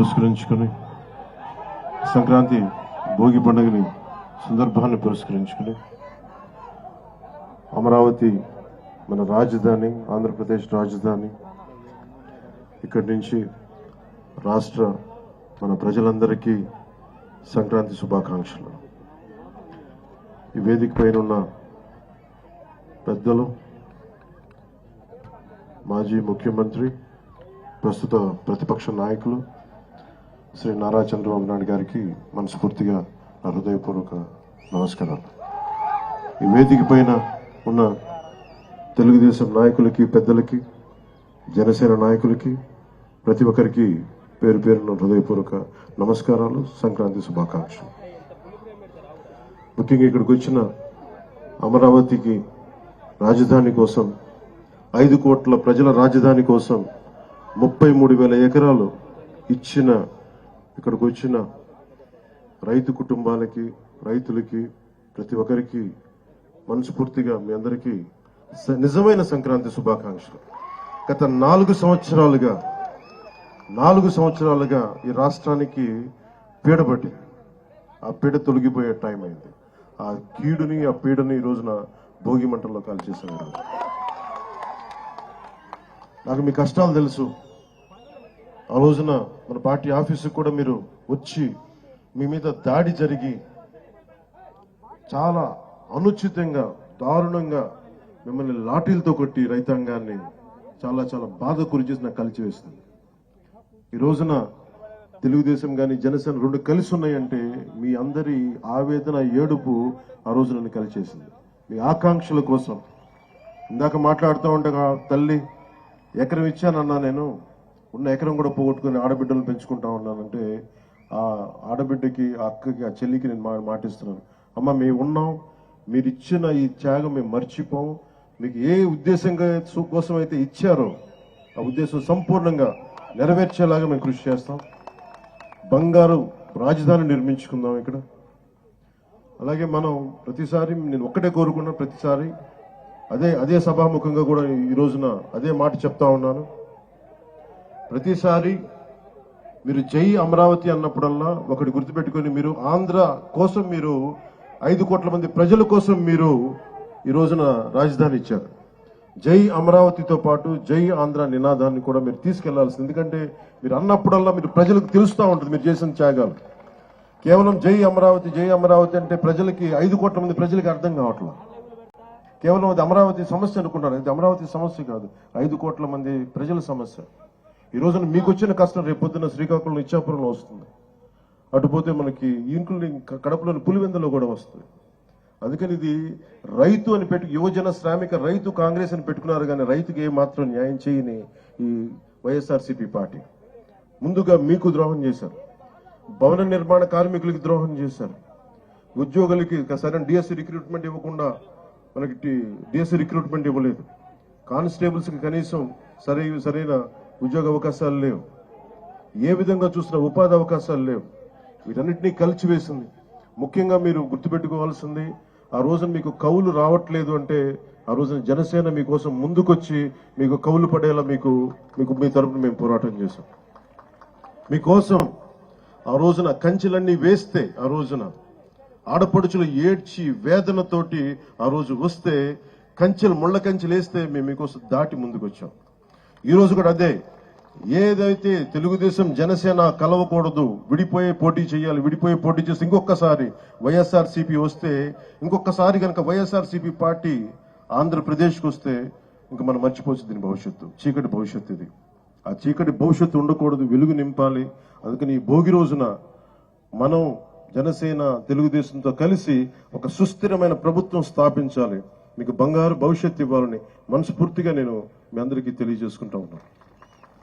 పురస్కరించుకొని సంక్రాంతి భోగి పండుగని సందర్భాన్ని పురస్కరించుకొని అమరావతి మన రాజధాని, ఆంధ్రప్రదేశ్ రాజధాని, ఇక్కడి నుంచి రాష్ట్ర మన ప్రజలందరికీ సంక్రాంతి శుభాకాంక్షలు. ఈ వేదిక పైన ఉన్న పెద్దలు, మాజీ ముఖ్యమంత్రి, ప్రస్తుత ప్రతిపక్ష నాయకులు శ్రీ నారా చంద్రబాబు నాయుడు గారికి మనస్ఫూర్తిగా నా హృదయపూర్వక నమస్కారాలు. ఈ వేదిక పైన ఉన్న తెలుగుదేశం నాయకులకి, పెద్దలకి, జనసేన నాయకులకి, ప్రతి ఒక్కరికి పేరు పేరున హృదయపూర్వక నమస్కారాలు, సంక్రాంతి శుభాకాంక్షలు. ముఖ్యంగా ఇక్కడికి వచ్చిన అమరావతికి రాజధాని కోసం, 5 కోట్ల ప్రజల రాజధాని కోసం 33,000 ఎకరాలు ఇచ్చిన ఇక్కడికి వచ్చిన రైతు కుటుంబాలకి, రైతులకి, ప్రతి ఒక్కరికి మనస్ఫూర్తిగా మీ అందరికీ నిజమైన సంక్రాంతి శుభాకాంక్షలు. గత 4 సంవత్సరాలుగా ఈ రాష్ట్రానికి పీడబట్టి ఆ పీడ తొలగిపోయే టైం అయింది. ఆ కీడుని, ఆ పీడని ఈ రోజున భోగి మంటల్లో కాల్చేశారు. నాకు మీ కష్టాలు తెలుసు. ఆ రోజున మన పార్టీ ఆఫీసుకు కూడా మీరు వచ్చి మీ మీద దాడి జరిగి చాలా అనుచితంగా, దారుణంగా మిమ్మల్ని లాఠీలతో కొట్టి రైతాంగాన్ని చాలా చాలా బాధ గురి చేసి నాకు కలిచివేసింది. ఈ రోజున తెలుగుదేశం కానీ జనసేన 2 కలిసి ఉన్నాయంటే మీ అందరి ఆవేదన, ఏడుపు ఆ రోజు నన్ను కలిచేసింది. మీ ఆకాంక్షల కోసం ఇందాక మాట్లాడుతూ ఉండగా తల్లి ఎకరం ఇచ్చానన్నా, నేను ఉన్న ఎకరం కూడా పోగొట్టుకుని ఆడబిడ్డలు పెంచుకుంటా ఉన్నానంటే ఆ ఆడబిడ్డకి, ఆ అక్కకి, ఆ చెల్లికి నేను మాటిస్తున్నాను, అమ్మ మేము ఉన్నాం, మీరు ఇచ్చిన ఈ త్యాగం మేము మర్చిపోం. మీకు ఏ ఉద్దేశంగా కోసం అయితే ఇచ్చారో ఆ ఉద్దేశం సంపూర్ణంగా నెరవేర్చేలాగా మేము కృషి చేస్తాం. బంగారు రాజధాని నిర్మించుకుందాం ఇక్కడ. అలాగే మనం ప్రతిసారి నేను ఒక్కటే కోరుకున్నా, ప్రతిసారి అదే సభాముఖంగా కూడా ఈ రోజున అదే మాట చెప్తా ఉన్నాను. ప్రతిసారి మీరు జై అమరావతి అన్నప్పుడల్లా ఒకటి గుర్తుపెట్టుకొని, మీరు ఆంధ్ర కోసం, మీరు 5 కోట్ల మంది ప్రజల కోసం మీరు ఈ రోజున రాజధాని ఇచ్చారు. జై అమరావతితో పాటు జై ఆంధ్ర నినాదాన్ని కూడా మీరు తీసుకెళ్లాల్సింది. ఎందుకంటే మీరు అన్నప్పుడల్లా మీరు ప్రజలకు తెలుస్తూ ఉంటుంది మీరు చేసిన త్యాగాలు. కేవలం జై అమరావతి అంటే ప్రజలకి, 5 కోట్ల మంది ప్రజలకి అర్థం కావట్లేదు. కేవలం అది అమరావతి సమస్య అనుకుంటారు. ఇది అమరావతి సమస్య కాదు, 5 కోట్ల మంది ప్రజల సమస్య. ఈ రోజున మీకు వచ్చిన కష్టం రేపు పొద్దున్న శ్రీకాకుళం, ఇచ్చాపురంలో వస్తుంది. అటుపోతే మనకి ఇంక్లూడింగ్ కడపలోని పులివెందులో కూడా వస్తుంది. అందుకని ఇది రైతు అని యువజన శ్రామిక రైతు కాంగ్రెస్ అని పెట్టుకున్నారు, కానీ రైతుకి ఏమాత్రం న్యాయం చేయని ఈ వైఎస్ఆర్సీపీ పార్టీ ముందుగా మీకు ద్రోహం చేశారు. భవన నిర్మాణ కార్మికులకి ద్రోహం చేశారు. ఉద్యోగులకి సరైన డిఎస్సీ రిక్రూట్మెంట్ ఇవ్వకుండా మనకి డిఎస్సీ రిక్రూట్మెంట్ ఇవ్వలేదు. కానిస్టేబుల్స్కి కనీసం సరైన ఉద్యోగ అవకాశాలు లేవు. ఏ విధంగా చూసినా ఉపాధి అవకాశాలు లేవు. వీటన్నిటినీ కలిసివేసింది. ముఖ్యంగా మీరు గుర్తుపెట్టుకోవాల్సింది, ఆ రోజున మీకు కౌలు రావట్లేదు అంటే ఆ రోజున జనసేన మీకోసం ముందుకొచ్చి మీకు కౌలు పడేలా మీకు మీ తరపున మేము పోరాటం చేశాం. మీకోసం ఆ రోజున కంచెలన్నీ వేస్తే, ఆ రోజున ఆడపడుచులు ఏడ్చి వేదనతోటి ఆ రోజు వస్తే, ముళ్ళ కంచెలు వేస్తే మేము మీకోసం దాటి ముందుకు వచ్చాం. ఈ రోజు కూడా అదే, ఏదైతే తెలుగుదేశం జనసేన కలవకూడదు, విడిపోయే పోటీ చేయాలి, విడిపోయే పోటీ చేస్తే ఇంకొకసారి వైఎస్ఆర్సీపీ వస్తే, ఇంకొకసారి కనుక వైఎస్ఆర్సీపీ పార్టీ ఆంధ్రప్రదేశ్కి వస్తే ఇంకా మనం మర్చిపోవచ్చు దీని భవిష్యత్తు. చీకటి భవిష్యత్తు ఇది. ఆ చీకటి భవిష్యత్తు ఉండకూడదు, వెలుగు నింపాలి. అందుకని ఈ భోగి రోజున మనం జనసేన తెలుగుదేశంతో కలిసి ఒక సుస్థిరమైన ప్రభుత్వం స్థాపించాలి, మీకు బంగారు భవిష్యత్తు ఇవ్వాలని మనస్ఫూర్తిగా నేను మీ అందరికీ తెలియజేసుకుంటా ఉన్నాను.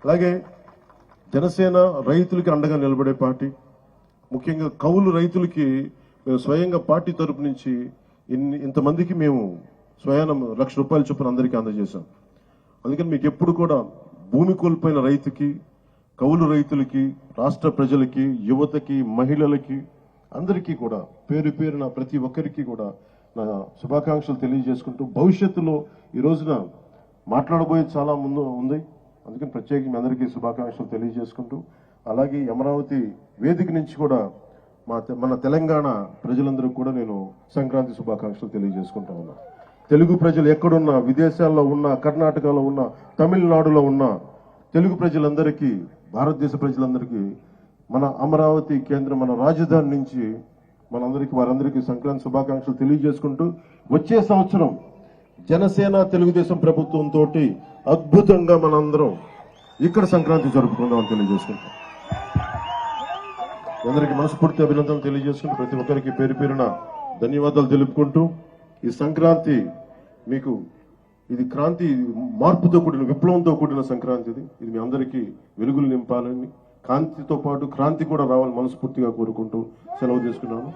అలాగే జనసేన రైతులకి అండగా నిలబడే పార్టీ. ముఖ్యంగా కౌలు రైతులకి మేము స్వయంగా పార్టీ తరపు నుంచి ఇంతమందికి మేము స్వయాన ₹1,00,000 చొప్పున అందరికీ అందజేశాం. అందుకని మీకు ఎప్పుడు కూడా భూమి కోల్పోయిన రైతుకి, కౌలు రైతులకి, రాష్ట్ర ప్రజలకి, యువతకి, మహిళలకి అందరికీ కూడా పేరు పేరున ప్రతి ఒక్కరికి కూడా నా శుభాకాంక్షలు తెలియజేసుకుంటూ, భవిష్యత్తులో ఈ రోజున మాట్లాడబోయేది చాలా ముందు ఉంది. అందుకని ప్రత్యేకంగా అందరికీ శుభాకాంక్షలు తెలియజేసుకుంటూ, అలాగే అమరావతి వేదిక నుంచి కూడా మన తెలంగాణ ప్రజలందరికీ కూడా నేను సంక్రాంతి శుభాకాంక్షలు తెలియజేసుకుంటా ఉన్నా. తెలుగు ప్రజలు ఎక్కడున్నా, విదేశాల్లో ఉన్నా, కర్ణాటకలో ఉన్నా, తమిళనాడులో ఉన్న తెలుగు ప్రజలందరికీ, భారతదేశ ప్రజలందరికీ మన అమరావతి కేంద్రం, మన రాజధాని నుంచి వారందరికీ సంక్రాంతి శుభాకాంక్షలు తెలియజేసుకుంటూ, వచ్చే సంవత్సరం జనసేన తెలుగుదేశం ప్రభుత్వంతో అద్భుతంగా మనందరం ఇక్కడ సంక్రాంతి జరుపుకుందామని తెలియజేసుకుంటాం. అందరికీ మనస్ఫూర్తి అభినందనలు తెలియజేసుకుంటూ, ప్రతి ఒక్కరికి పేరు పేరున ధన్యవాదాలు తెలుపుకుంటూ, ఈ సంక్రాంతి మీకు ఇది క్రాంతి, మార్పుతో కూడిన, విప్లవంతో కూడిన సంక్రాంతి. ఇది మీ అందరికీ వెలుగులు నింపాలని, కాంతితో పాటు క్రాంతి కూడా రావాలని మనస్ఫూర్తిగా కోరుకుంటూ సెలవు తీసుకున్నాను.